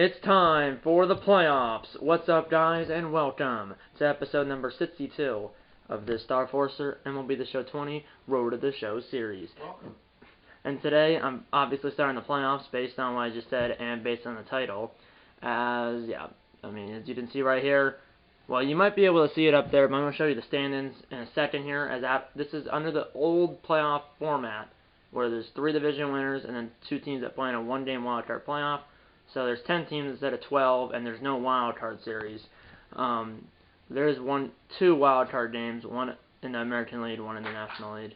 It's time for the playoffs. What's up, guys, and welcome to episode number 62 of the Star Forcer MLB The Show 20 Road to the Show series. Welcome. And today, I'm obviously starting the playoffs based on what I just said and based on the title. As you can see right here, well, you might be able to see it up there, but I'm going to show you the standings in a second here. This is under the old playoff format, where there's 3 division winners and then 2 teams that play in a one-game wildcard playoff. So there's 10 teams instead of 12, and there's no wildcard series. There's 2 wildcard games, one in the American League, one in the National League.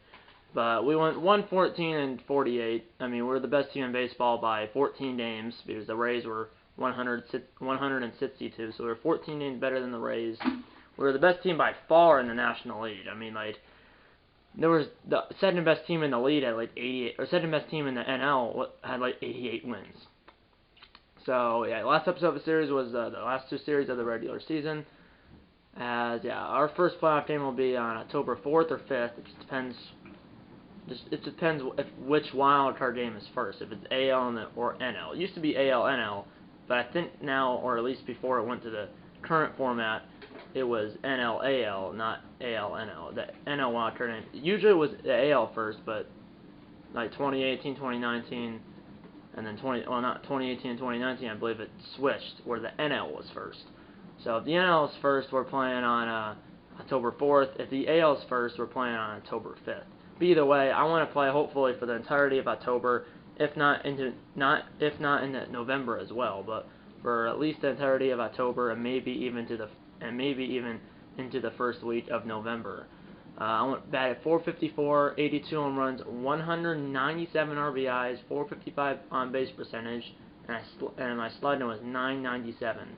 But we went 114 and 48. I mean, we're the best team in baseball by 14 games because the Rays were 162, so we're 14 games better than the Rays. We were the best team by far in the National League. I mean, like, there was the second best team in the league had like 88, or second best team in the NL had like 88 wins. So yeah, last episode of the series was the last 2 series of the regular season. Our first playoff game will be on October 4th or 5th. It just depends. It depends which wild card game is first. If it's AL or NL. It used to be AL NL, but I think now, or at least before it went to the current format, it was NL AL, not AL NL. The NL wild card game usually was the AL first, but like 2018, 2019. And then 2018 and 2019, I believe it switched, where the NL was first. So if the NL is first, we're playing on October 4th. If the AL is first, we're playing on October 5th. But either way, I want to play hopefully for the entirety of October, if not into November as well, but for at least the entirety of October, and maybe even into the first week of November. I went batted 454, 82 home runs, 197 RBIs, 455 on base percentage, and my slugging was 997.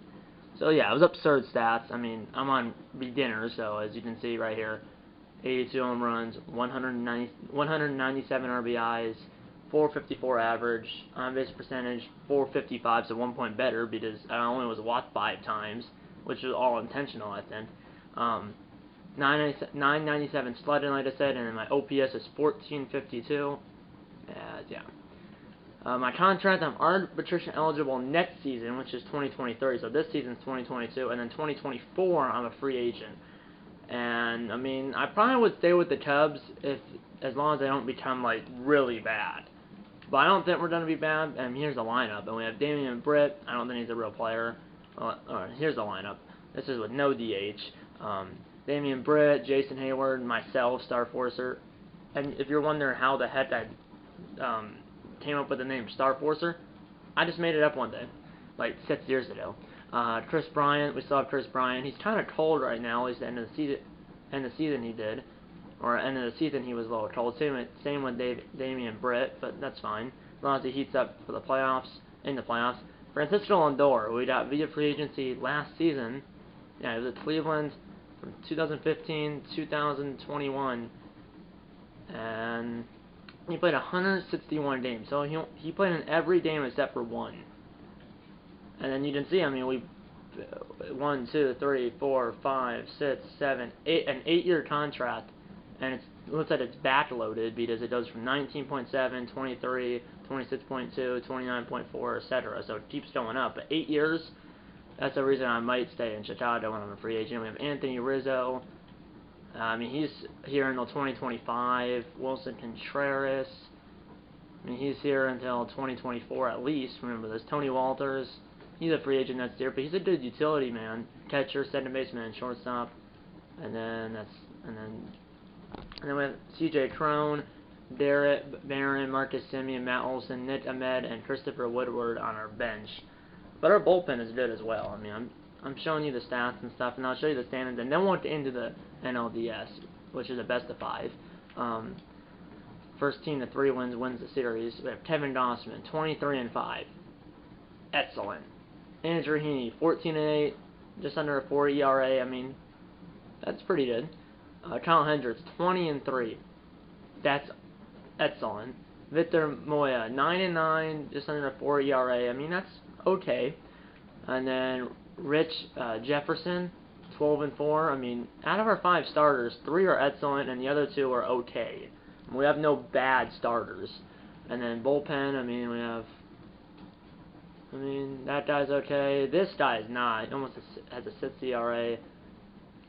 So yeah, it was absurd stats. I mean, I'm on beginner, so as you can see right here, 82 home runs, 197 RBIs, 454 average, on base percentage 455, so 1 point better because I only was walked 5 times, which was all intentional, I think. 997 slugging, like I said, and then my OPS is 1452. My contract, I'm arbitration eligible next season, which is 2023. So this season's 2022, and then 2024, I'm a free agent. And I mean, I probably would stay with the Cubs as long as they don't become like really bad. But I don't think we're gonna be bad. And here's the lineup, and we have Damian Britt. I don't think he's a real player. Here's the lineup. This is with no DH. Damian Britt, Jason Hayward, myself, Star Forcer. And if you're wondering how the heck I came up with the name Star Forcer, I just made it up one day, like 6 years ago. Chris Bryant, we still have Chris Bryant. He's kind of cold right now. At least the end of the season he did, or end of the season he was a little cold. Same with Damian Britt, but that's fine as long as he heats up for the playoffs. In the playoffs, Francisco Lindor, we got via free agency last season. Yeah, he was at Cleveland from 2015 to 2021, and he played 161 games. So he played in every game except for 1. And then you can see, I mean, we 1, 2, 3, 4, 5, 6, 7, 8, an 8-year contract, and it looks like it's backloaded because it goes from 19.7, 23, 26.2, 29.4, etc. So it keeps going up. But 8 years. That's the reason I might stay in Chicago when I'm a free agent. We have Anthony Rizzo. I mean, he's here until 2025. Wilson Contreras. I mean, he's here until 2024 at least. Remember, there's Tony Walters. He's a free agent next year, but he's a good utility man. Catcher, second baseman, and shortstop. And then we have C.J. Cron, Barrett Barron, Marcus Semien, Matt Olson, Nick Ahmed, and Christopher Woodward on our bench. But our bullpen is good as well. I mean, I'm showing you the stats and stuff, and I'll show you the standings, and then we'll get into the NLDS, which is a best of 5. First team to 3 wins the series. We have Kevin Gossman, 23-5, excellent. Andrew Heaney, 14-8, just under a 4 ERA. I mean, that's pretty good. Kyle Hendricks, 20-3, that's excellent. Victor Moya, 9-9, just under a 4 ERA. I mean, that's okay. And then Rich Jefferson, 12-4. I mean, out of our 5 starters, 3 are excellent, and the other 2 are okay. We have no bad starters. And then bullpen, I mean, we have I mean, that guy's okay. This guy is not. He almost has a 6 ERA.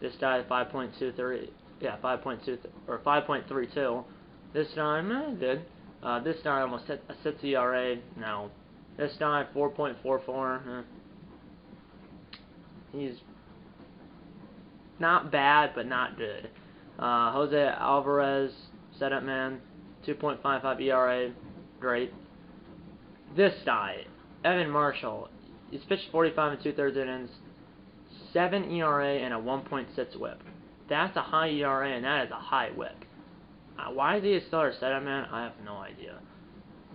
This guy 5.23. Yeah, 5.2 or 5.32. This guy, good. This guy almost hit a 6 ERA. No. This guy 4.44. He's not bad, but not good. Jose Alvarez, setup man, 2.55 ERA. Great. This guy, Evan Marshall, he's pitched 45 and 2/3 innings, 7 ERA and a 1.6 WHIP. That's a high ERA and that is a high WHIP. Why is he still our setup man? I have no idea.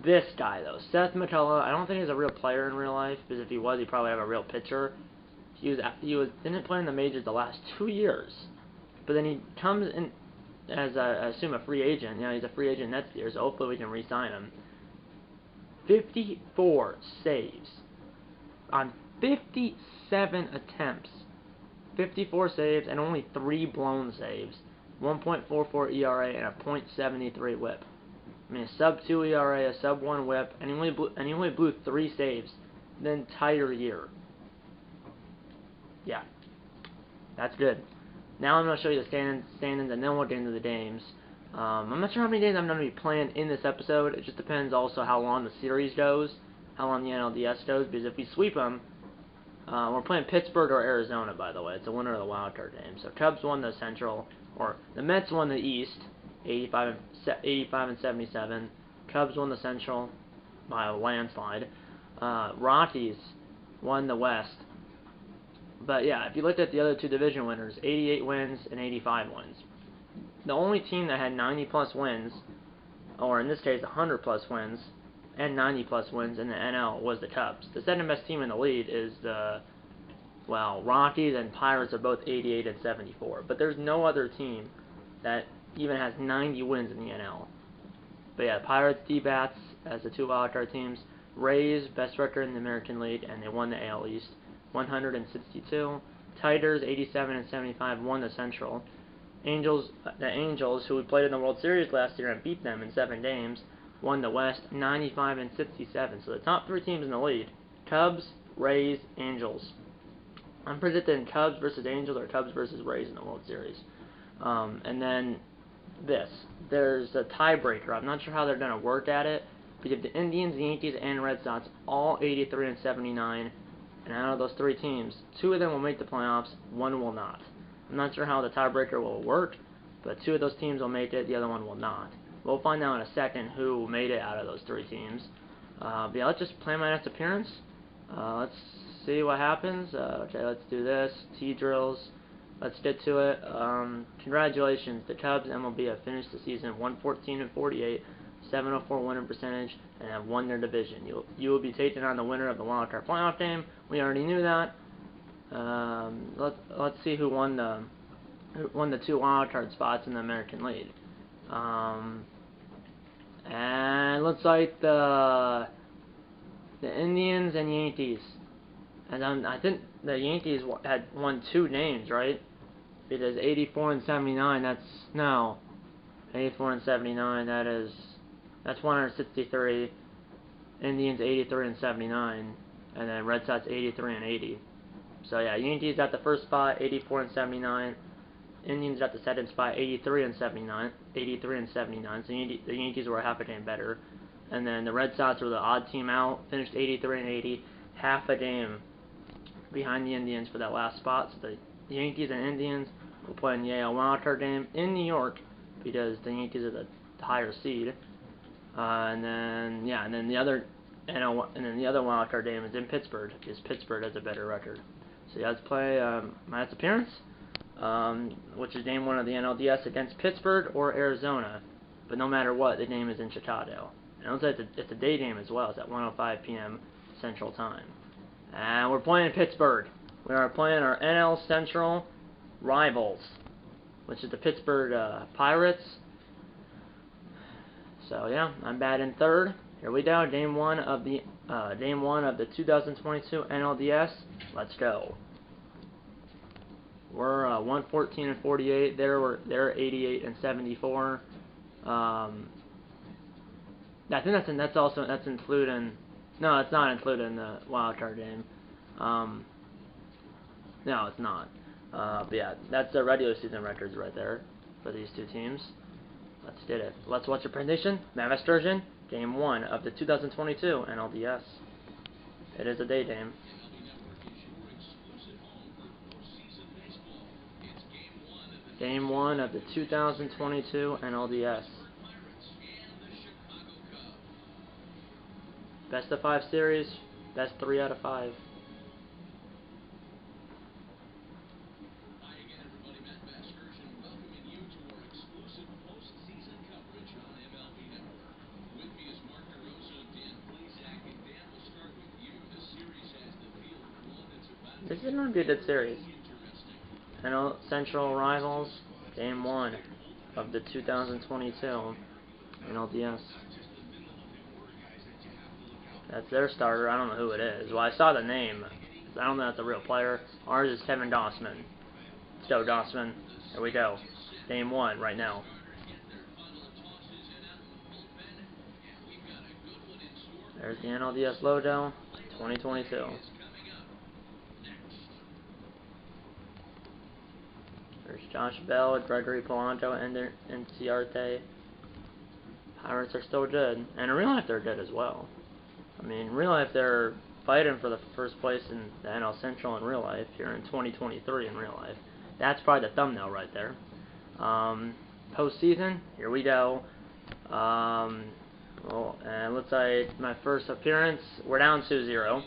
This guy though, Seth McCullough, I don't think he's a real player in real life, because if he was, he'd probably have a real pitcher. He didn't play in the majors the last 2 years, but then he comes in as I assume a free agent. You know, he's a free agent next year, so hopefully we can re-sign him. 54 saves on 57 attempts. 54 saves and only 3 blown saves. 1.44 ERA and a .73 WHIP. I mean, a sub-2 ERA, a sub-1 WHIP, and he only blew 3 saves the entire year. Yeah, that's good. Now I'm going to show you the standings, and then we'll get into the games. I'm not sure how many games I'm going to be playing in this episode. It just depends also how long the series goes, how long the NLDS goes, because if we sweep them, we're playing Pittsburgh or Arizona, by the way. It's the winner of the wild card game. So Cubs won the Central, or the Mets won the East, 85 and 77. Cubs won the Central by a landslide. Rockies won the West. But yeah, if you looked at the other 2 division winners, 88 wins and 85 wins. The only team that had 90-plus wins, or in this case 100-plus wins, and 90-plus wins in the NL was the Cubs. The second best team in the league is the, well, Rockies and Pirates are both 88 and 74. But there's no other team that even has 90 wins in the NL. But yeah, Pirates, D-Bats as the 2 wildcard teams. Rays, best record in the American League, and they won the AL East. 162. Tigers, 87 and 75, won the Central. The Angels, who we played in the World Series last year and beat them in 7 games, won the West, 95 and 67. So the top 3 teams in the league: Cubs, Rays, Angels. I'm predicting Cubs versus Angels or Cubs versus Rays in the World Series. And then there's a tiebreaker. I'm not sure how they're going to work at it, because the Indians, Yankees, and Red Sox all 83 and 79. And out of those 3 teams, 2 of them will make the playoffs, 1 will not. I'm not sure how the tiebreaker will work, but 2 of those teams will make it, the other one will not. We'll find out in a second who made it out of those 3 teams. But yeah, let's just plan my next appearance. Let's see what happens. Okay, let's do this. T-drills. Let's get to it. Congratulations, the Cubs MLB have finished the season 114 and 48. 704 winning percentage, and have won their division. You will be taking on the winner of the wild card playoff game. We already knew that. Let's see who won the 2 wild card spots in the American League. And looks like the Indians and Yankees. And I think the Yankees had won 2 games, right? Because 84 and 79. That's no 84 and 79. That's 163. Indians 83 and 79, and then Red Sox 83 and 80. So yeah, Yankees got the first spot, 84 and 79. Indians got the second spot, 83 and 79. 83 and 79. So the Yankees were half a game better, and then the Red Sox were the odd team out, finished 83 and 80, half a game behind the Indians for that last spot. So the Yankees and Indians will play in the AL wildcard game in New York, because the Yankees are the higher seed. And then the other wildcard game is in Pittsburgh, because Pittsburgh has a better record. So yeah, let's play my next appearance, which is game 1 of the NLDS against Pittsburgh or Arizona. But no matter what, the game is in Chicago. And it looks like it's a day game as well. It's at 1:05 p.m. Central Time. And we're playing in Pittsburgh. We are playing our NL Central rivals, which is the Pittsburgh Pirates. So yeah, I'm batting third. Here we go, game one of the 2022 NLDS. Let's go. We're 114 and 48. They're 88 and 74. I think that's including. No, it's not included in the wild card game. No, it's not. But yeah, that's the regular season records right there for these two teams. Let's get it. Let's watch the presentation. Mammoth Sturgeon, Game 1 of the 2022 NLDS. It is a day game. Game 1 of the 2022 NLDS. Best of 5 series, best 3 out of 5. This is going to be a good series. NL Central Rivals, Game 1 of the 2022 NLDS. That's their starter. I don't know who it is. Well, I saw the name. I don't know if that's a real player. Ours is Kevin Dossman. Let's go, Dossman. Here we go. Game 1 right now. There's the NLDS logo, 2022. There's Josh Bell, Gregory Polanco, and Ciarte. Pirates are still good. And in real life, they're good as well. I mean, in real life, they're fighting for the first place in the NL Central in real life here in 2023 in real life. That's probably the thumbnail right there. Postseason, here we go. Well, and looks like my first appearance, we're down 2-0.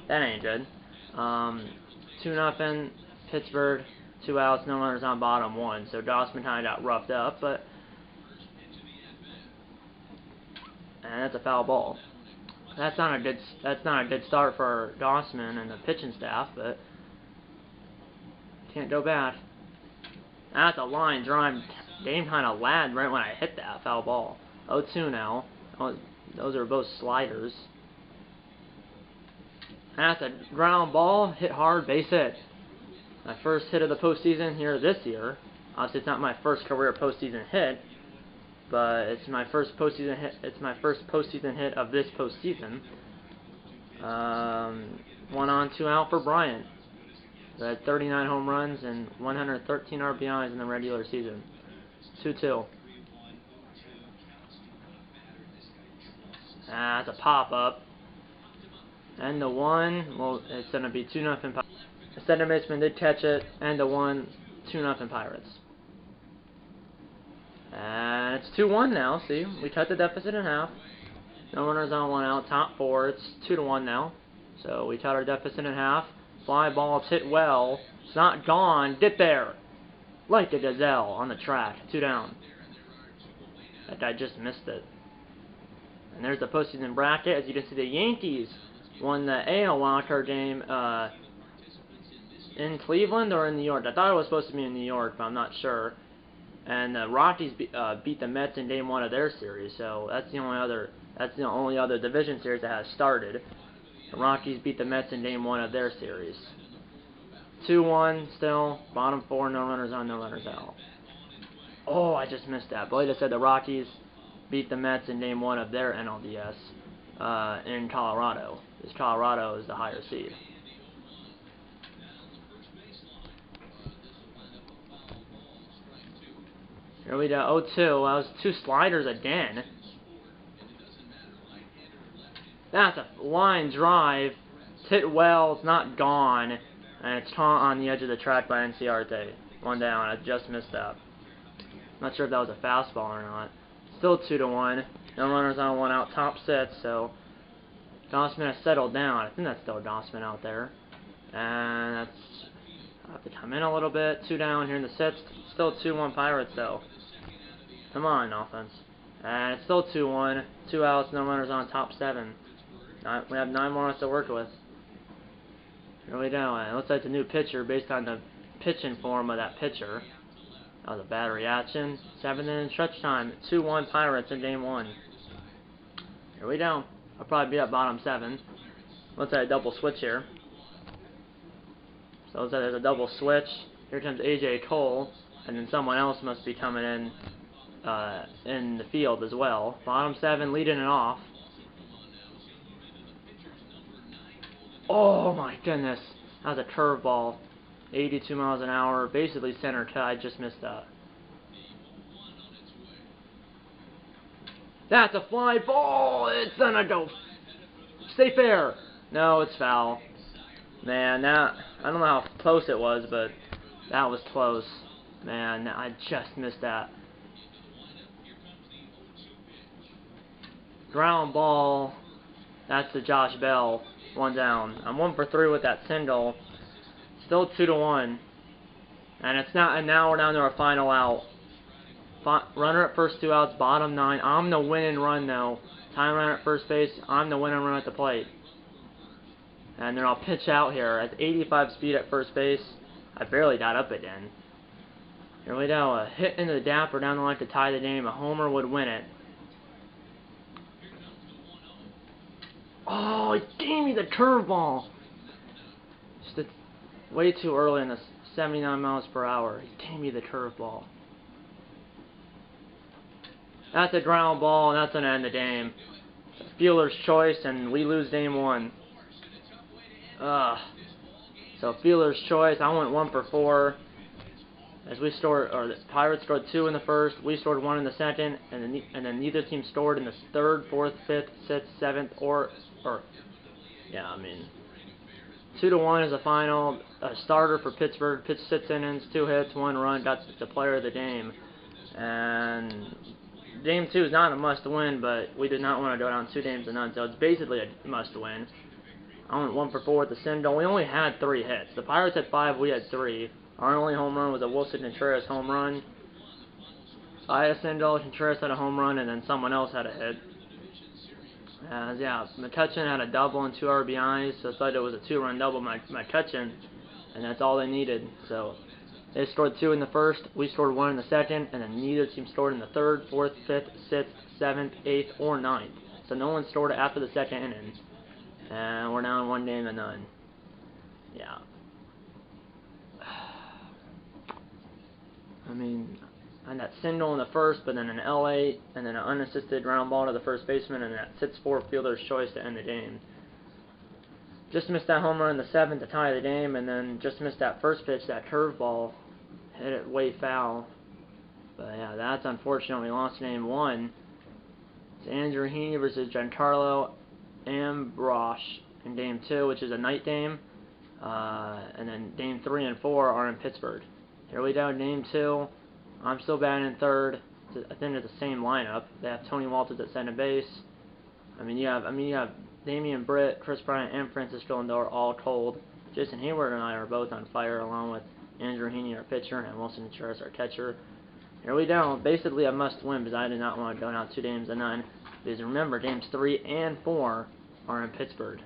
That ain't good. 2-0, Pittsburgh, 2 outs, no runners on bottom, 1. So Dossman kind of got roughed up, but and that's a foul ball. That's not a good start for Dossman and the pitching staff, but can't go bad. That's a line drive. Game kind of lagged right when I hit that foul ball. 0-2 now. Those are both sliders. That's a ground ball, hit hard, base hit. My first hit of the postseason here this year. Obviously, it's not my first career postseason hit, but it's my first postseason hit. It's my first postseason hit of this postseason. 1 on, 2 out for Bryant. He had 39 home runs and 113 RBIs in the regular season. 2-2. That's a pop-up. And the 1, well, it's going to be 2-0 Pirates. The center baseman did catch it, and the 1, 2-0 Pirates. And it's 2-1 now, see? We cut the deficit in half. No runners on, 1 out, top 4. It's 2-1 now. So we cut our deficit in half. Fly ball, it's hit well. It's not gone. Get there. Like a gazelle on the track. 2 down. That guy just missed it. And there's the postseason bracket. As you can see, the Yankees won the AL wildcard game in Cleveland or in New York. I thought it was supposed to be in New York, but I'm not sure. And the Rockies beat the Mets in Game 1 of their series. So that's the only other division series that has started. The Rockies beat the Mets in Game 1 of their series. 2-1 still. Bottom 4, no runners on, no runners out. Oh, I just missed that. Blade said the Rockies beat the Mets in Game 1 of their NLDS in Colorado. Because Colorado is the higher seed. Here we go. 0-2. That was 2 sliders again. That's a line drive. It's hit well. It's not gone. And it's caught on the edge of the track by Ciarte. 1 down. I just missed that. Not sure if that was a fastball or not. Still 2-1. No runners on, 1 out. Top 6. So Dossman has settled down. I think that's still Dossman out there. And that's I have to come in a little bit. 2 down here in the 6th. Still 2-1 Pirates though. Come on, offense. And it's still 2-1. 2 outs, no runners on, top 7. We have 9 more to work with. Here we go. And it looks like it's a new pitcher based on the pitching form of that pitcher. That was a bad reaction. 7th inning stretch time. 2-1 Pirates in Game 1. Here we go. I'll probably be at bottom 7. Looks like a double switch here. So it looks like there's a double switch. Here comes AJ Cole. And then someone else must be coming in the field as well. Bottom 7 leading it off. Oh my goodness. That was a curveball. 82 miles an hour, basically center cut. I just missed that. That's a fly ball. It's gonna go. Stay fair. No, it's foul. Man, that, I don't know how close it was, but that was close. Man, I just missed that. Ground ball. That's the Josh Bell. 1 down. I'm 1 for 3 with that single. Still 2-1. And it's not. And now we're down to our final out. Runner at first, 2 outs, bottom 9. I'm the winning run though. Time runner at first base. I'm the winning run at the plate. And then I'll pitch out here at 85 speed at first base. I barely got up it then. Here we go. A hit into the dapper down the line to tie the game. A homer would win it. Oh, he gave me the curveball. Just way too early in the 79 miles per hour. He gave me the curveball. That's a ground ball, and that's going to end the game. Fielder's choice, and we lose game 1. So fielder's choice. I went 1 for 4. As we scored, or the Pirates scored 2 in the first. We scored 1 in the second, and then neither team scored in the third, fourth, fifth, sixth, seventh, yeah, I mean, 2-1 is the final. A starter for Pittsburgh. Pitched 6 innings, 2 hits, 1 run. Got the player of the game. And game 2 is not a must-win, but we did not want to go down 2-0, so it's basically a must-win. I went 1 for 4 with the single. We only had 3 hits. The Pirates had 5, we had 3. Our only home run was a Wilson Contreras home run. I had a single, Contreras had a home run, and then someone else had a hit. Yeah, McCutcheon had a double and 2 RBIs, so I thought it was a 2-run double by McCutcheon, and that's all they needed. So they scored 2 in the first, we scored 1 in the second, and then neither team scored in the third, fourth, fifth, sixth, seventh, eighth, or ninth. So no one scored after the second inning. And we're down 1-0. Yeah. I mean, and that single in the first, but then an LA, and then an unassisted ground ball to the first baseman, and that 6-4 fielder's choice to end the game. Just missed that homer in the 7th to tie the game, and then just missed that first pitch, that curveball. Hit it way foul. But yeah, that's unfortunate. We lost game 1. It's Andrew Heaney versus Giancarlo Ambrose in game 2, which is a night game. And then game 3 and 4 are in Pittsburgh. Here we go, game 2. I'm still batting in third. I think it's the same lineup. They have Tony Walters at center base. You have Damian Britt, Chris Bryant, and Francisco Lindor all cold. Jason Hayward and I are both on fire, along with Andrew Heaney, our pitcher, and Wilson Contreras, our catcher. Here we go. Basically a must-win, because I did not want to go down 2-0. Because remember, games 3 and 4 are in Pittsburgh.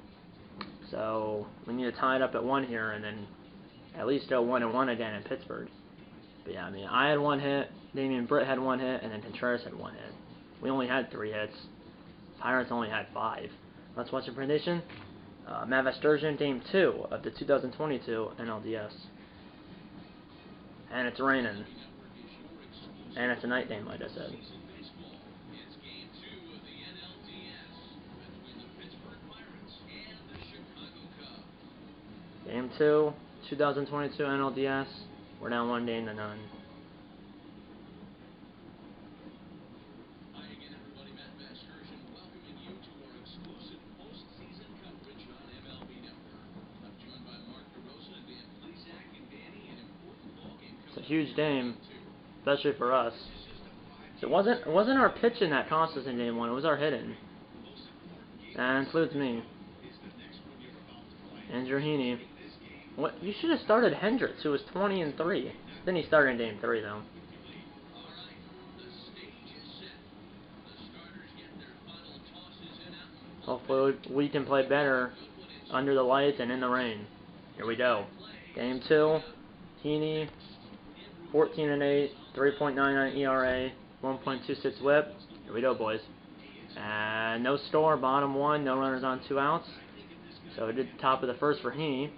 So we need to tie it up at 1 here, and then at least go 1-1 again in Pittsburgh. But yeah, I had 1 hit, Damian Britt had 1 hit, and then Contreras had 1 hit. We only had 3 hits. Pirates only had 5. Let's watch the prediction. Matt Vasgersian, game 2 of the 2022 NLDS. And it's raining. And it's a night game, like I said. Game 2, 2022 NLDS. We're down 1-0. It's a huge game, especially for us. So it wasn't our pitching that cost us in game 1. It was our hitting. That includes me. Andrew Heaney. What? You should have started Hendricks, who was 20-3. Then he started in game 3, though. Hopefully we can play better under the lights and in the rain. Here we go. Game 2. Heaney, 14-8, 3.99 ERA, 1.26 WHIP. Here we go, boys. And no score, bottom 1, no runners on 2 outs. So we did top of the first for Heaney.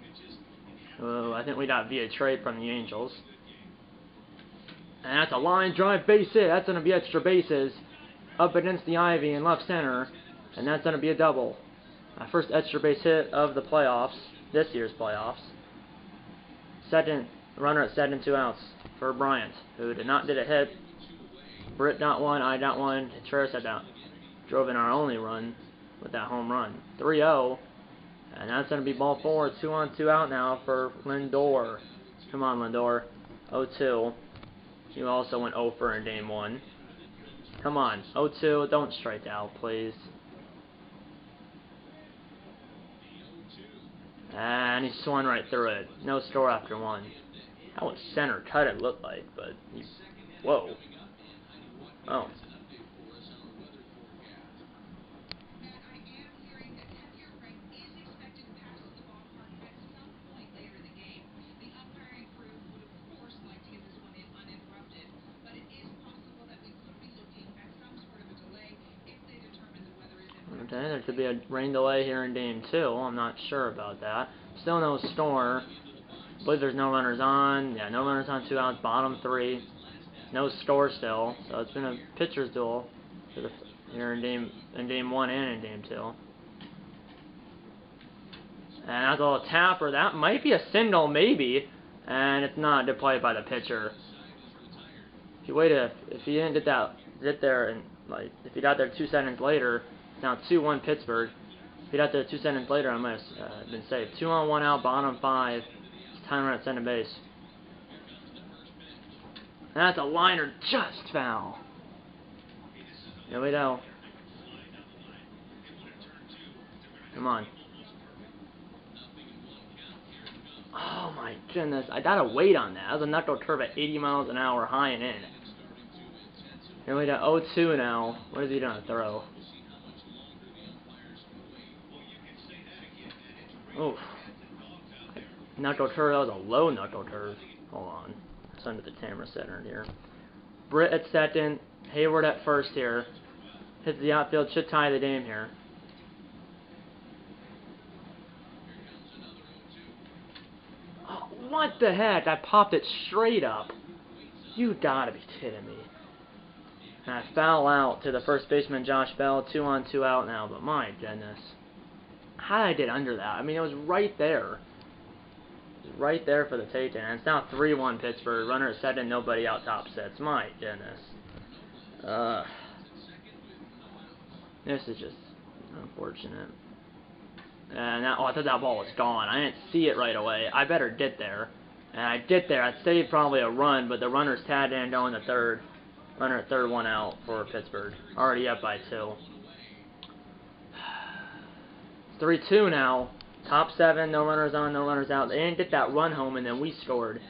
I think we got via trade from the Angels. And that's a line drive base hit. That's going to be extra bases up against the ivy in left center. And that's going to be a double. My first extra base hit of the playoffs, this year's playoffs. Second, runner at second, 2 outs for Bryant, who did a hit. Britt got one, I got one, Contreras had that, drove in our only run with that home run. 3-0, and that's going to be ball 4, 2 on, 2 out now for Lindor. Come on, Lindor. 0-2. You also went 0 in game 1. Come on, 0-2, don't strike out, please. And he swung right through it. No score after 1. That was center cut, it looked like, but he, whoa. Oh. Okay, there could be a rain delay here in game 2. I'm not sure about that. Still no score. I believe there's no runners on. Yeah, no runners on, 2 outs, bottom 3. No score still. So it's been a pitcher's duel here in game 1 and in game 2. And that's a little tapper. That might be a single, maybe. And it's not. Good play by the pitcher. If you waited, if he didn't get there, and like if he got there 2 seconds later. Now 2-1 Pittsburgh. If he got there 2 seconds later, I might have been safe. 2 on, 1 out, bottom 5. It's time run at center base. And that's a liner, just foul. Here we go. Come on. Oh my goodness, I gotta wait on that. That was a knuckle curve at 80 miles an hour, high and in. Here we go, 0-2 now. What is he gonna throw? Oof. Knuckle curve, that was a low knuckle curve. Hold on. It's under the camera center here. Britt at second, Hayward at first here. Hits the outfield, should tie the game here. Oh, what the heck? I popped it straight up. You gotta be kidding me. And I foul out to the first baseman, Josh Bell. 2 on, 2 out now, but my goodness. How did I get under that? I mean, it was right there. It was right there for the taking. And it's now 3-1 Pittsburgh. Runner at second, nobody out, top 6. My goodness. This is just unfortunate. And now, oh, I thought that ball was gone. I didn't see it right away. I better get there. And I get there. I'd saved probably a run, but the runner's tagged in going to third. Runner at third, 1 out for Pittsburgh. Already up by 2. 3-2 now. Top 7, no runners on, no runners out. They didn't get that run home, and then we scored.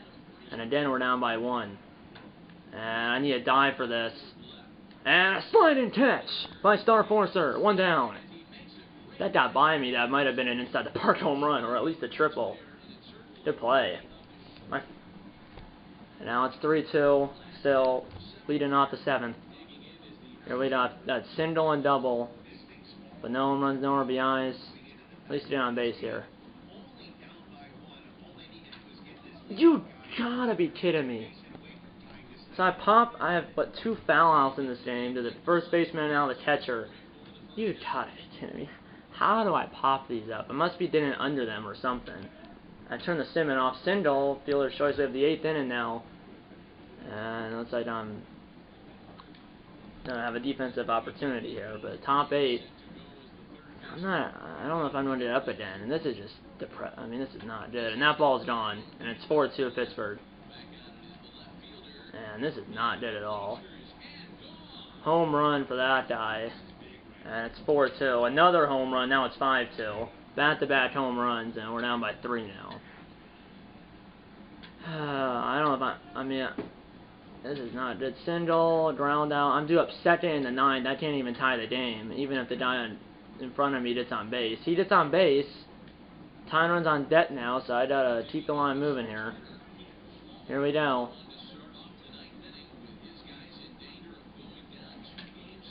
And again, we're down by 1. And I need a dive for this. And a sliding catch by Star Forcer. 1 down. If that got by me, that might have been an inside the park home run, or at least a triple. Good play. And now it's 3-2. Still leading off the 7th. Here we got that single and double. But no home runs, no RBIs. At least get on base here. You gotta be kidding me. So I have but 2 foul outs in this game to the first baseman and now the catcher. You gotta be kidding me. How do I pop these up? It must be getting under them or something. I turn the Simon off. Single, fielder's choice. We have the 8th inning now. And it looks like I'm gonna have a defensive opportunity here. But top 8. I don't know if I'm going to get up again, and this is just I mean, this is not good, and that ball's gone, and it's 4-2 Pittsburgh, and this is not good at all. Home run for that guy, and it's 4-2, another home run, now it's 5-2, back-to-back home runs, and we're down by 3 now. I don't know if this is not good. Single, ground out, I'm due up second in the 9th, I can't even tie the game, even if the guy in front of me gets on base. He gets on base. Time runs on deck now, so I gotta keep the line moving here. Here we go.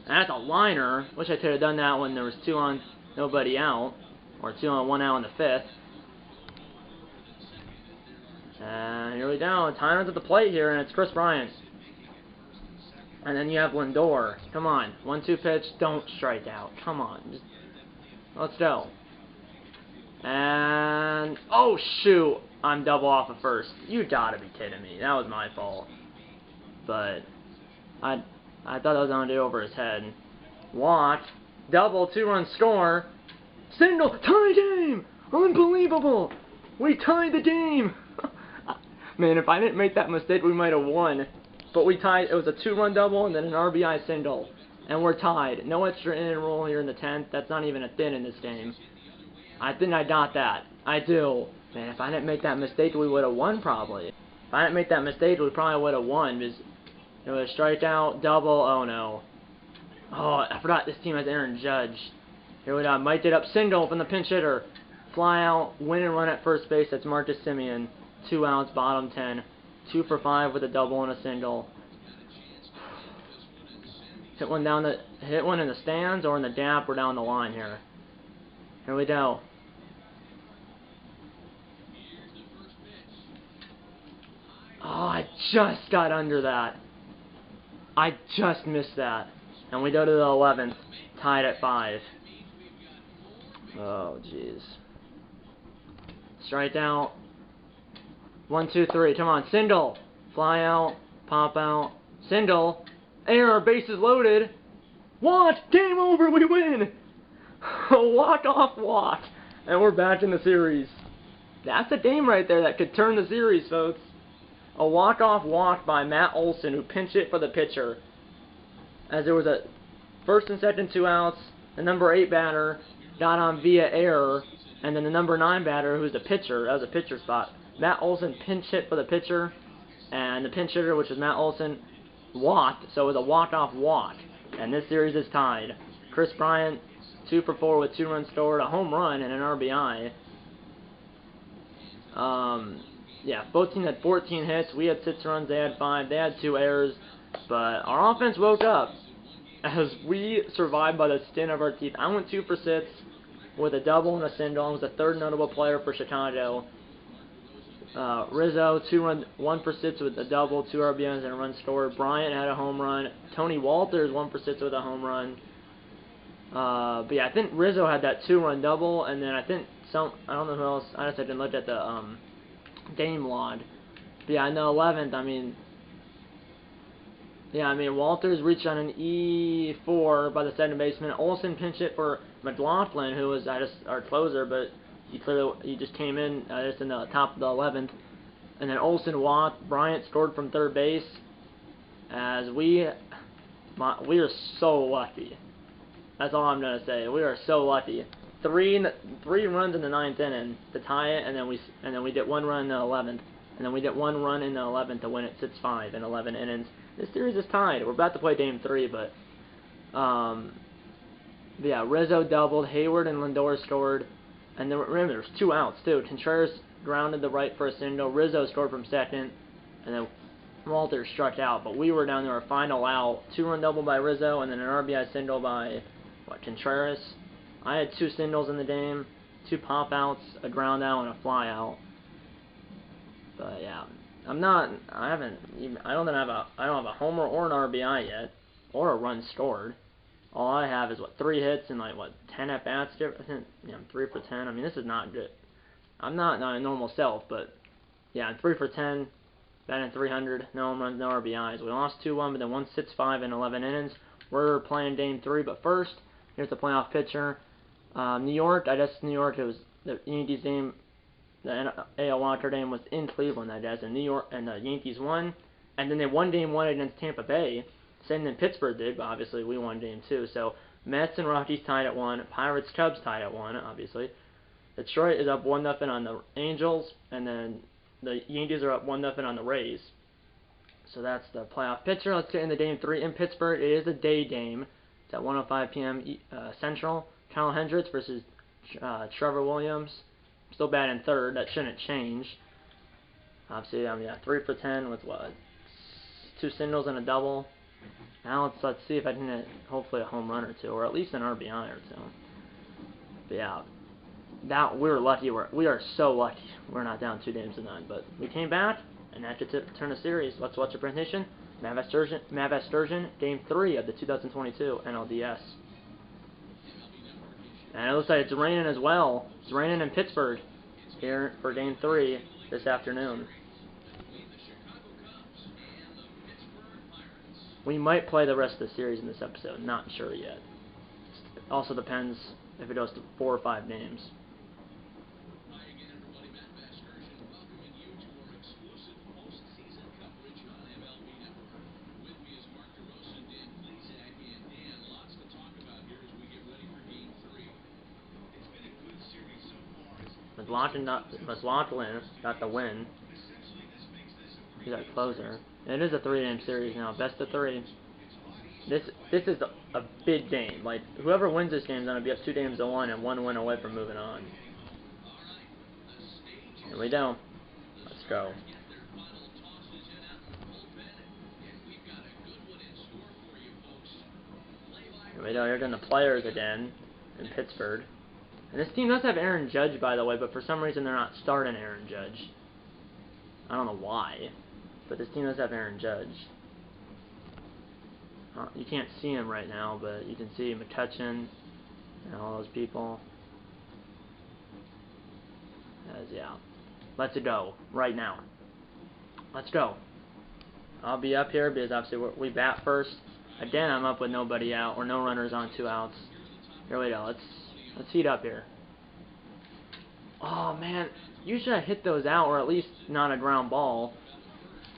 And that's a liner. Wish I could have done that when there was 2 on, nobody out. Or 2 on, 1 out in the 5th. And here we go. Time runs at the plate here, and it's Chris Bryant. And then you have Lindor. Come on. 1-2 pitch. Don't strike out. Come on. Just, let's go. And oh shoot, I'm double off of first. You gotta be kidding me. That was my fault. But I thought I was gonna do over his head. Walk, double, 2-run score. Single, tie game! Unbelievable! We tied the game! Man, if I didn't make that mistake, we might have won. But we tied. It was a 2-run double and then an RBI single. And we're tied. No extra inning rule here in the 10th. That's not even a thin in this game. I think I got that. I do. Man, if I didn't make that mistake, we would have won probably. If I didn't make that mistake, we probably would have won. Because it was a strikeout, double, oh no. Oh, I forgot this team has Aaron Judge. Here we go. Mic'd it up, single from the pinch hitter. Fly out, win and run at first base. That's Marcus Semien. 2 outs, bottom 10. 2 for 5 with a double and a single. Hit one in the stands or in the gap or down the line here. Here we go. Oh, I just got under that. I just missed that. And we go to the 11th, tied at 5. Oh, jeez. Strike out. 1, 2, 3. Come on, single. Fly out. Pop out. Single. Error. Bases loaded. What? Game over. We win. A walk-off walk. And we're back in the series. That's a game right there that could turn the series, folks. A walk-off walk by Matt Olson, who pinch hit for the pitcher. As there was a first and second 2 outs. The number 8 batter got on via error. And then the number 9 batter, who's the pitcher, that was a pitcher spot. Matt Olson pinch hit for the pitcher, and the pinch hitter, which was Matt Olson, walked, so it was a walk-off walk. And this series is tied. Chris Bryant, 2 for 4 with 2 runs scored, a home run, and an RBI. Yeah, both teams had 14 hits. We had 6 runs, they had 5. They had 2 errors, but our offense woke up as we survived by the skin of our teeth. I went 2 for 6 with a double and a single. I was the 3rd notable player for Chicago. Rizzo, 1 for 6 with a double, 2 RBIs and a run scored. Bryant had a home run. Tony Walters, 1 for 6 with a home run. But yeah, I think Rizzo had that 2-run double, and then I think I don't know who else. I just didn't look at the game log. But yeah, in the 11th, Walters reached on an E4 by the second baseman. Olsen pinch hit for McLaughlin, who was our closer, but he just came in just in the top of the 11th. And then Olsen walked. Bryant scored from third base. As we are so lucky. That's all I'm gonna say. We are so lucky. Three runs in the 9th inning to tie it, and then we did 1 run in the 11th, and then we did 1 run in the 11th to win it 6-5 in 11 innings. This series is tied. We're about to play Game 3, but yeah, Rizzo doubled. Hayward and Lindor scored. And then remember, there's 2 outs too. Contreras grounded the right for a single. Rizzo scored from second, and then Walters struck out. But we were down there, our final out. 2-run double by Rizzo, and then an RBI single by Contreras. I had 2 singles in the game, 2 pop outs, a ground out, and a fly out. But yeah, I don't have a homer or an RBI yet, or a run scored. All I have is 3 hits and 10 at bats. I think I'm 3 for 10. I mean, this is not good. I'm not a normal self, but yeah, I'm 3 for 10, batting 300, no home runs, no RBIs. We lost 2-1, but then won 6-5 in 11 innings. We're playing Game 3, but first, here's the playoff pitcher. New York. It was the Yankees game. The AL Wildcard game was in Cleveland, I guess, and New York, and the Yankees won, and then they won Game 1 against Tampa Bay. Same than Pittsburgh did, but obviously we won Game 2. So Mets and Rockies tied at 1. Pirates Cubs tied at 1, obviously. Detroit is up 1-0 on the Angels, and then the Yankees are up 1-0 on the Rays. So that's the playoff pitcher. Let's get into Game 3 in Pittsburgh. It is a day game. It's at 1:05 p.m. Central. Kyle Hendricks versus Trevor Williams. Still batting third. That shouldn't change. Obviously, 3 for 10 with 2 singles and a double. Now let's see if I can hit hopefully a home run or 2, or at least an RBI or 2. But yeah, we're lucky. We are so lucky. We're not down 2 games to none. But we came back, and that could turn the series. Let's watch the presentation. Matt Sturgeon, Game 3 of the 2022 NLDS. And it looks like it's raining as well. It's raining in Pittsburgh here for Game 3 this afternoon. We might play the rest of the series in this episode. Not sure yet. It also depends if it goes to 4 or 5 games. McLaughlin got the win. He's our closer. And it is a 3-game series now, best of 3. This is a big game. Like, whoever wins this game is going to be up 2-1 and 1 win away from moving on. Here we go. Let's go. Here we go. Here come the players again in Pittsburgh. And this team does have Aaron Judge, by the way, but for some reason they're not starting Aaron Judge. I don't know why, but this team does have Aaron Judge. You can't see him right now, but you can see McCutcheon and all those people. Yeah. Let's go right now. Let's go. I'll be up here because obviously we bat first. Again, I'm up with nobody out or no runners on 2 outs. Here we go. Let's heat up here. Oh man, you should have hit those out, or at least not a ground ball.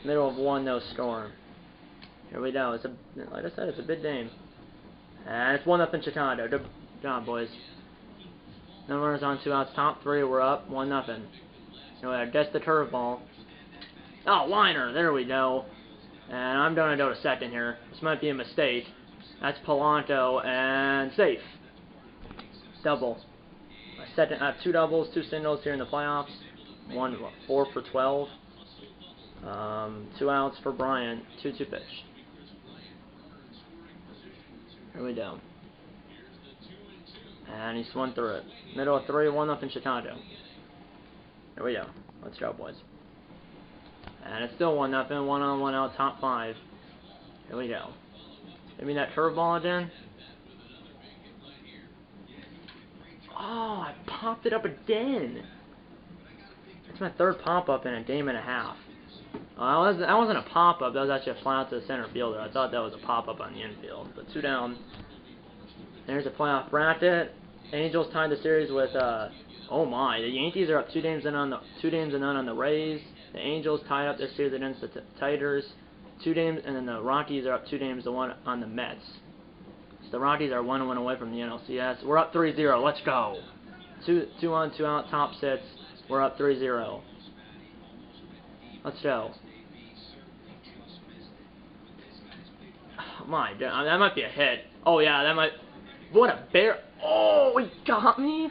Middle of 1-0 score. Here we go. Like I said, it's a big game, and it's 1-0 Chicago. Good job, boys. No runners on 2 outs. Top 3. We're up 1-0. Here we go. Guess the curveball. Oh, liner. There we go. And I'm gonna go to second here. This might be a mistake. That's Polanco and safe. Double. I have 2 doubles, 2 singles here in the playoffs. 4 for 12. 2 outs for Bryant. 2-2 pitch. Here we go. And he swung through it. Middle of 3, 1-0 Chicago. Here we go. Let's go, boys. And it's still 1-0. 1 on, 1 out, top 5. Here we go. Give me that curveball again. Oh, I popped it up again. It's my 3rd pop-up in a game and a half. That wasn't a pop-up. That was actually a fly out to the center fielder. I thought that was a pop-up on the infield. But 2 down. There's a playoff bracket. Angels tied the series with, oh my, the Yankees are up 2 games and none on the Rays. The Angels tied up their series against the Tigers. 2 games, and then the Rockies are up 2-1 on the Mets. The Rockies are 1 win away from the NLCS. We're up 3-0. Let's go. 2 on, 2 out, top 6. We're up 3-0. Let's go. Oh, my God. That might be a hit. Oh, yeah, that might. What a bear. Oh, he got me.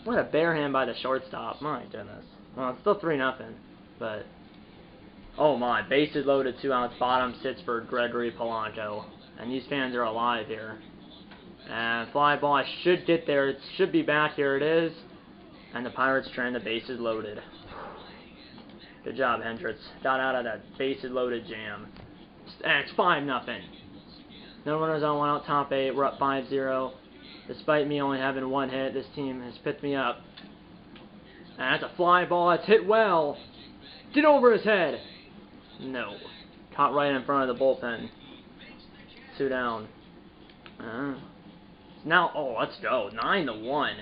What a bare hand by the shortstop. My goodness. Well, it's still 3-0. But, oh, my. Bases loaded, 2 outs, bottom sits for Gregory Polanco. And these fans are alive here. And fly ball, I should get there. It should be back. Here it is. And the Pirates trying the bases loaded. Good job, Hendricks. Got out of that bases loaded jam. And it's 5-0. No runners on, 1 out, top 8. We're up 5-0. Despite me only having 1 hit, this team has picked me up. And that's a fly ball. That's hit well. Get over his head. No. Caught right in front of the bullpen. 2 down. Now, oh, let's go. 9-1.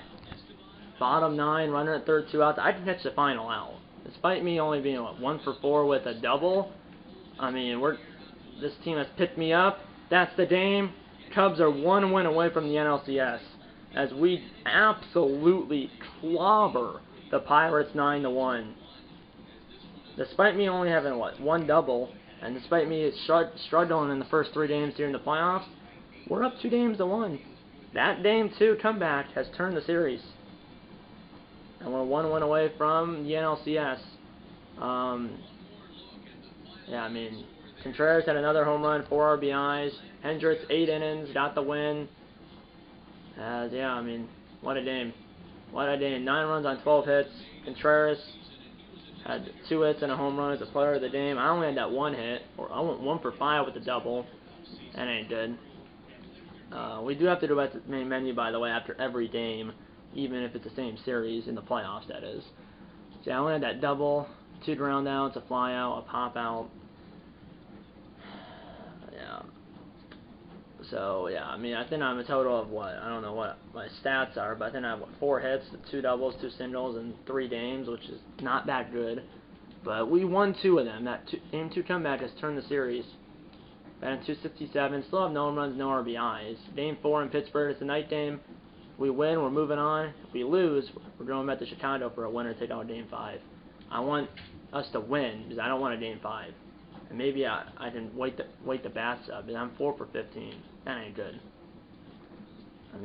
Bottom 9, runner at 3rd, 2 outs. I can catch the final out. Despite me only being, what, 1 for 4 with a double. I mean, this team has picked me up. That's the game. Cubs are 1 win away from the NLCS. As we absolutely clobber the Pirates 9-1. Despite me only having, what, 1 double. And despite me struggling in the first 3 games during the playoffs, we're up 2-1. That Game 2 comeback has turned the series. And we're 1 win away from the NLCS. Yeah, I mean, Contreras had another home run, 4 RBIs. Hendricks, 8 innings, got the win. Yeah, I mean, what a game. What a game. 9 runs on 12 hits. Contreras had 2 hits and a home run as a player of the game. I only had that 1 hit. I went 1 for 5 with the double. That ain't good. We do have to do at the main menu, by the way, after every game. even if it's the same series in the playoffs, that is. See, I only had that double, 2 ground outs, a fly out, a pop out. Yeah. So, yeah, I mean, I think I'm a total of what? I don't know what my stats are, but I think I have, 4 hits, 2 doubles, 2 singles, and 3 games, which is not that good. But we won 2 of them. That game 2 comeback has turned the series. Batting .267, still have no home runs, no RBIs. Game 4 in Pittsburgh, it's a night game. We win, we're moving on. If we lose, we're going back to Chicago for a winner to take out Game 5. I want us to win, because I don't want a Game 5. And maybe I can wake the bats up, and I'm 4 for 15. That ain't good. I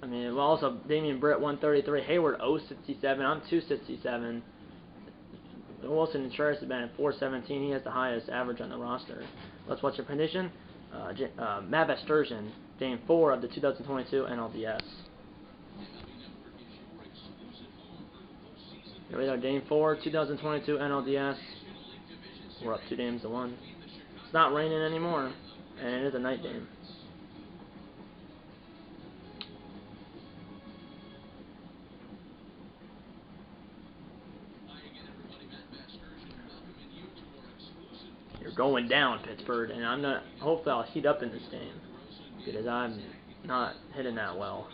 mean, well, also Damian Britt 133, Hayward 067, I'm 267. Wilson and Contreras have been at 417. He has the highest average on the roster. Let's watch the condition. Matt Vasgersian, Game 4 of the 2022 NLDS. Here we go, Game 4, 2022 NLDS. We're up 2 games to 1. It's not raining anymore, and it is a night game. You're going down, Pittsburgh, and I'm not. Hopefully, I'll heat up in this game because I'm not hitting that well.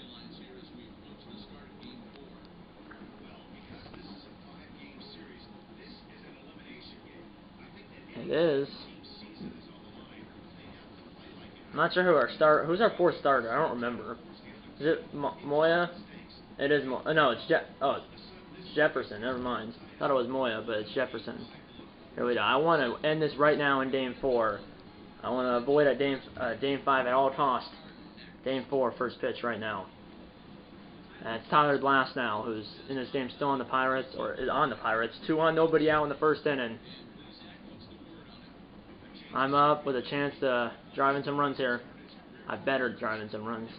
It is. I'm not sure who's our 4th starter. I don't remember. Is it Moya? It is no, it's it's Jefferson. Never mind. Thought it was Moya, but it's Jefferson. Here we go. I want to end this right now in Game 4. I want to avoid at Game 5 at all costs. Game 4, first pitch right now. And it's Tyler Glass now, who's in this game still on the Pirates, or is on the Pirates. 2-1, nobody out in the first inning. I'm up with a chance to drive in some runs here. I better drive in some runs.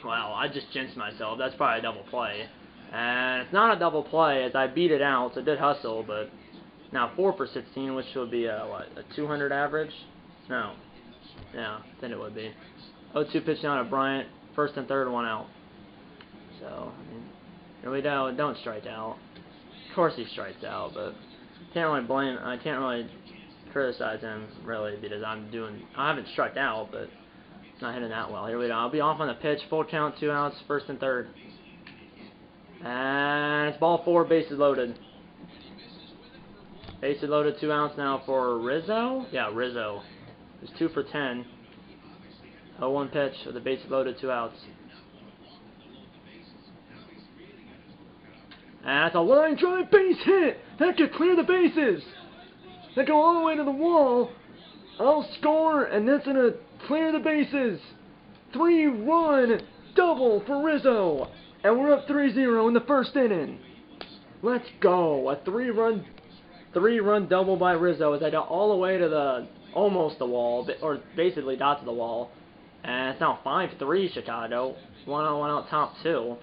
Wow, I just jinxed myself. That's probably a double play. And it's not a double play, as I beat it out, so I did hustle, but now 4 for 16, which would be a 200 average? No. Yeah, I think it would be. 0-2 pitch down to Bryant, 1st and 3rd, 1 out. So, I mean, here we go, don't strike out. Of course he strikes out, but I can't really criticize him, really, because I haven't struck out, but it's not hitting that well. Here we go, I'll be off on the pitch, full count, 2 outs, 1st and 3rd. And it's ball 4, bases loaded. Bases loaded, 2 outs now for Rizzo? Yeah, Rizzo. He's 2 for 10. 0-1 pitch with the bases loaded, 2 outs. And that's a line drive base hit! That could clear the bases! That go all the way to the wall. I'll score, and that's going to clear the bases. 3-run double for Rizzo. And we're up 3-0 in the first inning. Let's go. A 3-run double by Rizzo as I got all the way to almost the wall, or basically got to the wall. And it's now 5-3 Chicago. 1 out, top 2.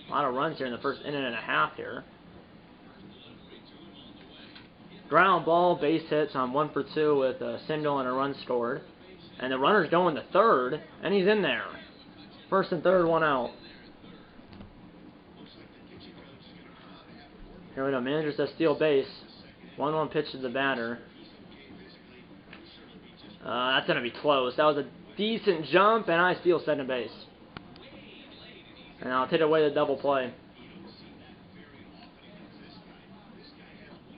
A lot of runs here in the first inning and a half here. Ground ball, base hits on 1 for 2 with a single and a run scored. And the runner's going to 3rd, and he's in there. 1st and 3rd, 1 out. Here we go, manager says steal base. 1-1 pitch to the batter. That's going to be close. That was a decent jump, and I steal 2nd base. And I'll take away the double play.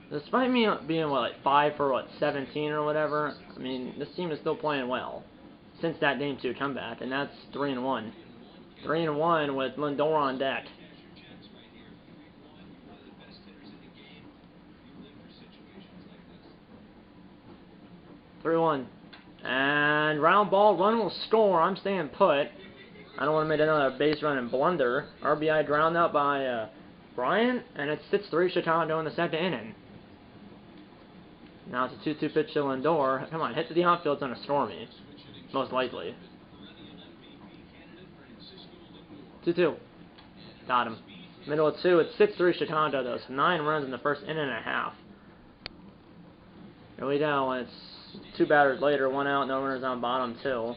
Despite me being, 5 for, 17 or whatever, I mean, this team is still playing well. Since that Game 2 comeback, and that's 3-1. 3-1 with Lindor on deck. 3-1. And round ball, run will score. I'm staying put. I don't want to make another base running blunder. RBI ground out by Bryant, and it's 6-3 Chicago in the 2nd inning. Now it's a 2-2 pitch to Lindor. Come on, hit to the outfield, it's going to score me. Most likely. 2-2. Got him. Middle of 2, it's 6-3 Chicago, though. So 9 runs in the first inning and a half. Here we go, and it's 2 batters later, 1 out, no runners on bottom 2.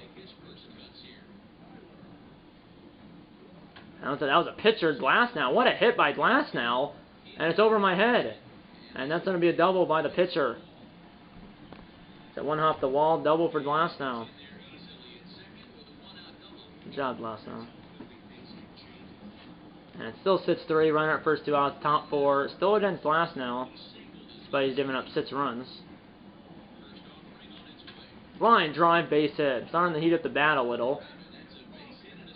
That was a pitcher, Glasnow. What a hit by Glasnow. And it's over my head. And that's going to be a double by the pitcher. That one off the wall, double for Glasnow. Good job, Glasnow. And it still sits 3, runner at first, 2 outs, top 4. Still against Glasnow, despite he's giving up 6 runs. Line drive, base hit. Starting to heat up the bat a little.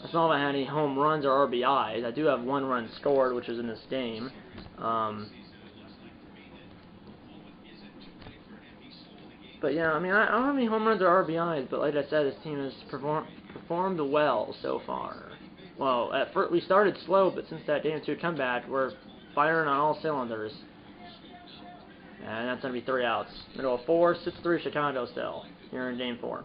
That's not if I had any home runs or RBIs. I do have 1 run scored, which was in this game. But yeah, I mean, I don't have any home runs or RBIs, but like I said, this team has performed well so far. Well, at first we started slow, but since that Game 2 comeback, we're firing on all cylinders. And that's going to be 3 outs. Middle of 4, 6-3 Chicago still, here in Game 4.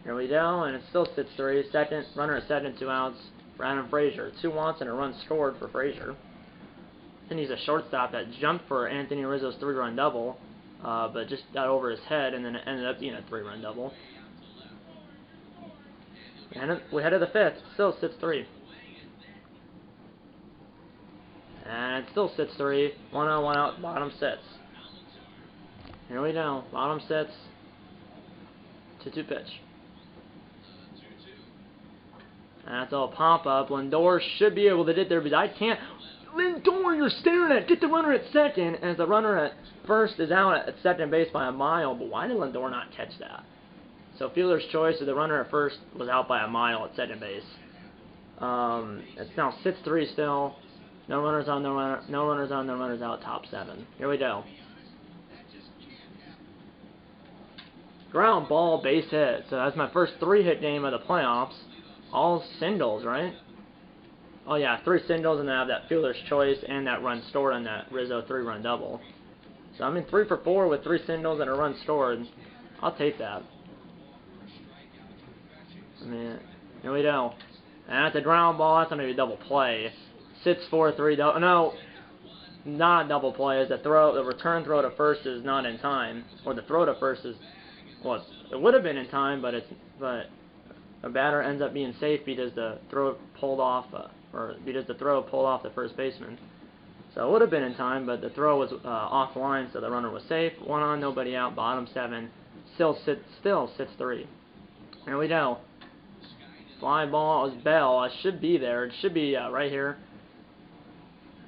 Here we go, and it still sits 3. Second, runner at second, 2 outs for Adam Frazier. 2 walks and a run scored for Frazier. And he's a shortstop that jumped for Anthony Rizzo's 3-run double, but just got over his head, and then it ended up being a 3-run double. And we head to the 5th, still sits 3. And it still sits 3. 1 out, 1 out, bottom sits. Here we go, bottom sits. 2-2 pitch. And that's all pop up. Lindor should be able to get there, but I can't. Lindor, you're staring at. Get the runner at second, as the runner at first is out at second base by a mile. But why did Lindor not catch that? So fielder's choice, so the runner at first was out by a mile at second base. It's now 6-3 still. No runners on, no runners on, no runners out. Top 7. Here we go. Ground ball, base hit. So that's my first 3-hit game of the playoffs. All singles, right? Oh yeah, 3 singles, and then I have that fielder's choice and that run stored on that Rizzo 3-run double. So I'm in 3 for 4 with 3 singles and a run stored. I'll take that. I mean, here we go. And that's a ground ball. That's gonna be a double play. 6-4-3 double. No, not a double play. As the return throw to first is not in time, or the throw to first is, well, it would have been in time, but a batter ends up being safe because the throw pulled off, the first baseman. So it would have been in time, but the throw was offline, so the runner was safe. 1 on, nobody out, bottom 7. Still sits 3. Here we go. Fly ball is Bell. It should be there. It should be right here.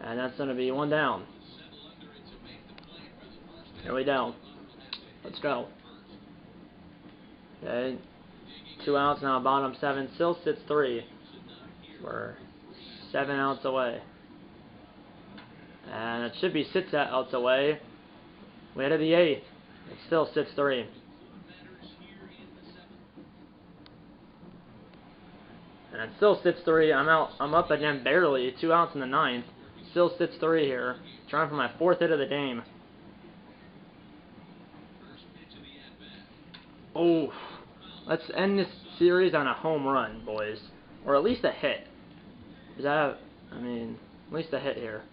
And that's going to be 1 down. Here we go. Let's go. Okay. 2 outs now, bottom 7. Still sits 3. We're 7 outs away. And it should be 6 outs away. We head to the 8th. It still sits 3. And it still sits 3. I'm up again barely. 2 outs in the 9th. Still sits 3 here. Trying for my 4th hit of the game. Oh. Let's end this series on a home run, boys. Or at least a hit. At least a hit here.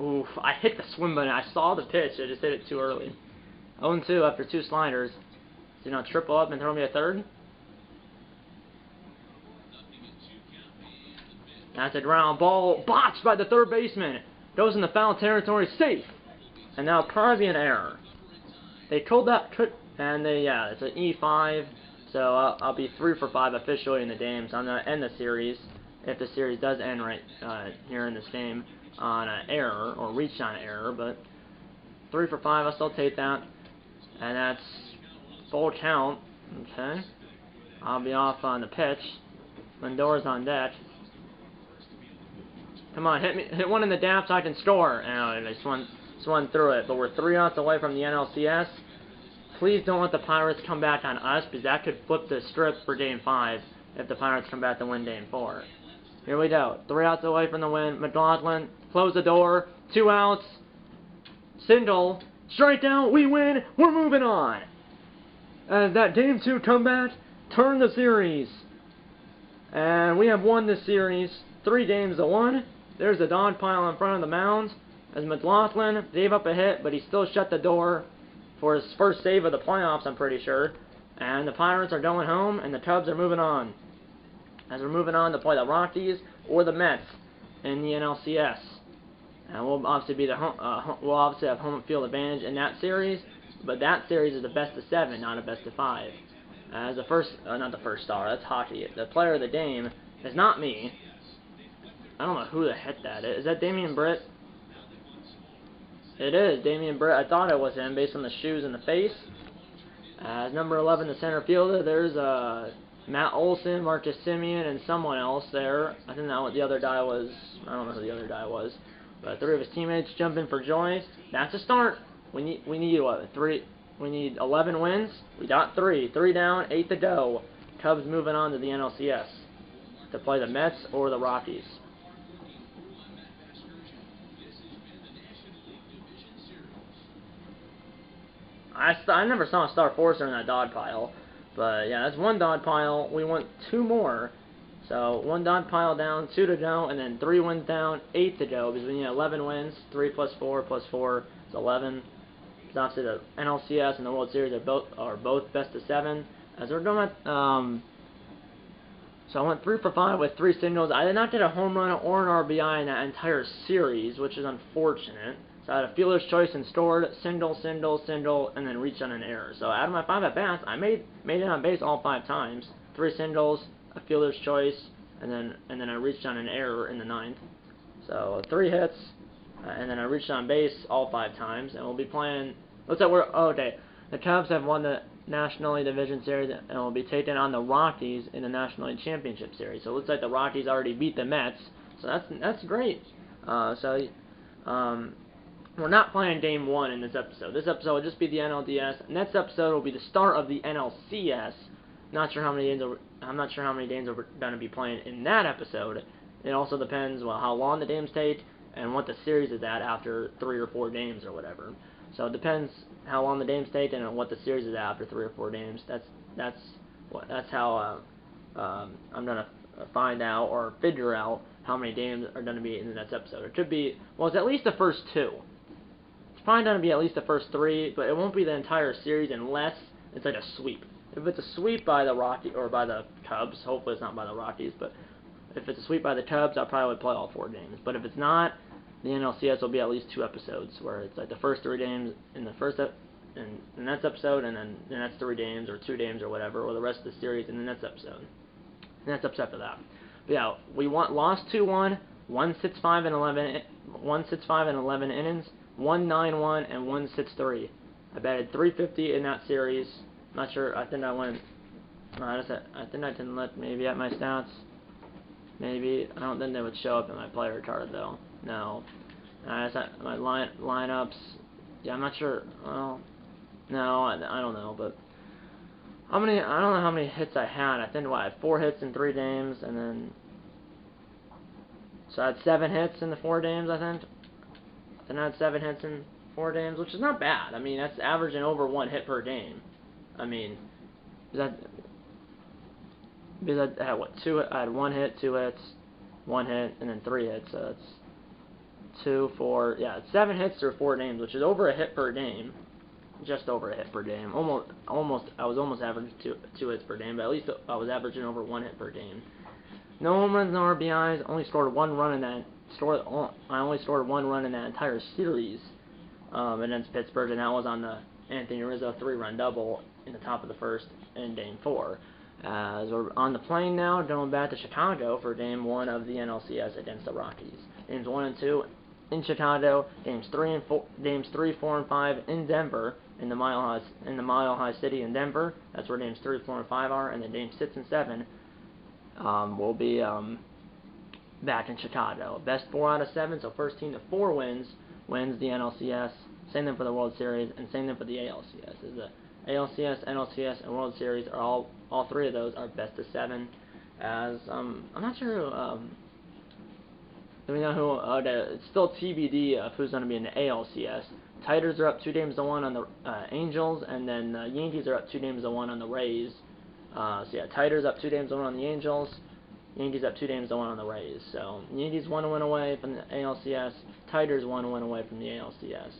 Oof, I hit the swing button. I saw the pitch. I just hit it too early. 0-2 after 2 sliders. So, triple up and throw me a third? That's a ground ball. Botched by the third baseman. Goes in the foul territory. Safe. And now probably an error. They called that, and it's an E5, so I'll be 3 for 5 officially in the game. So I'm going to end the series, if the series does end right here in this game, on an error, or reach on an error, but 3 for 5, I'll still take that, and that's full count. Okay, I'll be off on the pitch. Lindor's on deck. Come on, hit one in the dap so I can score. And I swung through it, but we're 3 outs away from the NLCS. Please don't let the Pirates come back on us, because that could flip the script for Game 5 if the Pirates come back to win Game 4. Here we go. 3 outs away from the win. McLaughlin, close the door. 2 outs. Single. Strike out. We win. We're moving on. As that Game 2 comeback turned the series. And we have won this series 3-1. There's the dog pile in front of the mound. As McLaughlin gave up a hit, but he still shut the door for his first save of the playoffs, I'm pretty sure. And the Pirates are going home, and the Cubs are moving on. As we're moving on to play the Rockies or the Mets in the NLCS. And we'll obviously we'll obviously have home field advantage in that series, but that series is the best of 7, not a best of 5. As the first, not the first star, that's hockey. The player of the game is not me. I don't know who the heck that is. Is that Damian Britt? It is Damian Britt. I thought it was him based on the shoes and the face. As number 11, the center fielder, there's Matt Olson, Marcus Semien, and someone else there. I think that what the other guy was. I don't know who the other guy was. But 3 of his teammates jump in for joy. That's a start. We need what? 3. We need 11 wins. We got 3. 3 down, 8 to go. Cubs moving on to the NLCS to play the Mets or the Rockies. I never saw a Star Forcer in that dog pile. But yeah, that's 1 dog pile. We want 2 more. So 1 dog pile down, 2 to go, and then 3 wins down, 8 to go, because we need 11 wins. 3 plus 4 plus 4 is 11. Because obviously the NLCS and the World Series are both best of 7. As we're going, so I went 3 for 5 with 3 singles. I did not get a home run or an RBI in that entire series, which is unfortunate. So I had a fielder's choice and stored, single, and then reached on an error. So out of my 5 at-bats, I made it on base all 5 times. 3 singles, a fielder's choice, and then I reached on an error in the 9th. So 3 hits, and then I reached on base all 5 times, and we'll be playing. Looks like okay. The Cubs have won the National League Division Series, and will be taking on the Rockies in the National League Championship Series. So it looks like the Rockies already beat the Mets, so that's great. We're not playing Game 1 in this episode. This episode will just be the NLDS. Next episode will be the start of the NLCS. I'm not sure how many games we're going to be playing in that episode. It also depends how long the games take and what the series is at after 3 or 4 games or whatever. So it depends how long the games take and what the series is at after 3 or 4 games. That's how I'm gonna find out or figure out how many games are going to be in the next episode. It could be, well, it's at least the first 2. It's probably going to be at least the first 3, but it won't be the entire series unless it's like a sweep. If it's a sweep by the Rockies or by the Cubs, hopefully it's not by the Rockies, but if it's a sweep by the Cubs, I probably would play all 4 games. But if it's not, the NLCS will be at least 2 episodes, where it's like the first 3 games in the next episode, and then the next 3 games or 2 games or whatever, or the rest of the series in the next episode. The next episode after that. But yeah, we lost 2-1, 1-6-5 and 11 innings, 1-9-1 and 1-6-3. I betted 350 in that series. Not sure. I think I went. I think I didn't look maybe at my stats. Maybe I don't think they would show up in my player card though. No. I just had my lineups. Yeah, I'm not sure. Well, no, I don't know. But I don't know how many hits I had. I think I had 4 hits in 3 games, and then so I had 7 hits in the 4 games. I think. Then I had 7 hits in 4 games, which is not bad. I mean, that's averaging over 1 hit per game. I mean, because I had what, 2? I had 1 hit, 2 hits, 1 hit, and then 3 hits. So that's 2, 4, yeah, 7 hits through 4 games, which is over a hit per game, just over a hit per game. Almost, I was almost averaging 2 hits per game, but at least I was averaging over 1 hit per game. No home runs, no RBIs. Only scored 1 run in that. I only scored 1 run in that entire series against Pittsburgh, and that was on the Anthony Rizzo 3-run double in the top of the first in Game 4. As we're on the plane now, going back to Chicago for Game 1 of the NLCS against the Rockies. Games 1 and 2 in Chicago. Games 3, 4, and 5 in Denver, in the Mile High City in Denver. That's where Games 3, 4, and 5 are. And then Games 6 and 7 will be back in Chicago. Best 4 out of 7, so first team to 4 wins the NLCS. Same thing for the World Series, and same thing for the ALCS. Is the ALCS, NLCS, and World Series are all 3 of those are best of 7. As I'm not sure who. Do we know who? It's still TBD of who's going to be in the ALCS. Tigers are up 2-1 on the Angels, and then Yankees are up 2-1 on the Rays. So yeah, Tigers up 2-1 on the Angels. Yankees up 2-1 on the Rays. So Yankees 1 win away from the ALCS. Tigers 1 win away from the ALCS.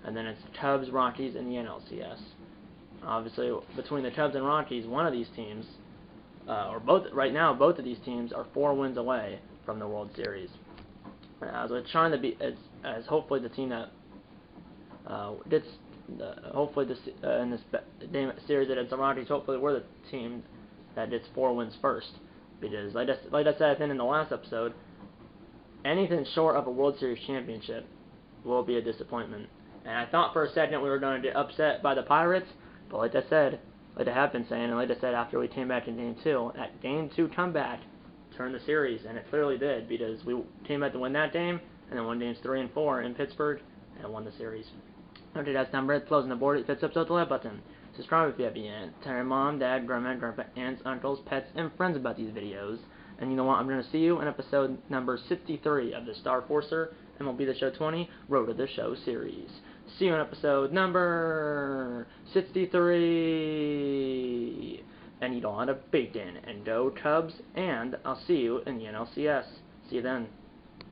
And then it's Cubs, Rockies, and the NLCS. Obviously, between the Cubs and Rockies, one of these teams, or both, right now, both of these teams are 4 wins away from the World Series. As we're trying to be, as hopefully the team that gets, hopefully this in this series that it's the Rockies, hopefully we're the team that gets 4 wins first. Because like I said, I think in the last episode, anything short of a World Series championship will be a disappointment. And I thought for a second we were going to get upset by the Pirates, but like I said, like I have been saying, and like I said after we came back in Game 2, that Game 2 comeback turned the series, and it clearly did, because we came back to win that game, and then won Games 3 and 4 in Pittsburgh, and won the series. Okay, that's time Red closing the board. If it's episode, the like button. Subscribe if you haven't yet. Tell your mom, dad, grandpa, aunts, uncles, pets, and friends about these videos. And you know what? I'm going to see you in episode number 63 of the Star Forcer MLB The Show 20 Road to the Show series. See you in episode number 63. And eat a lot of bacon. And go Cubs. And I'll see you in the NLCS. See you then.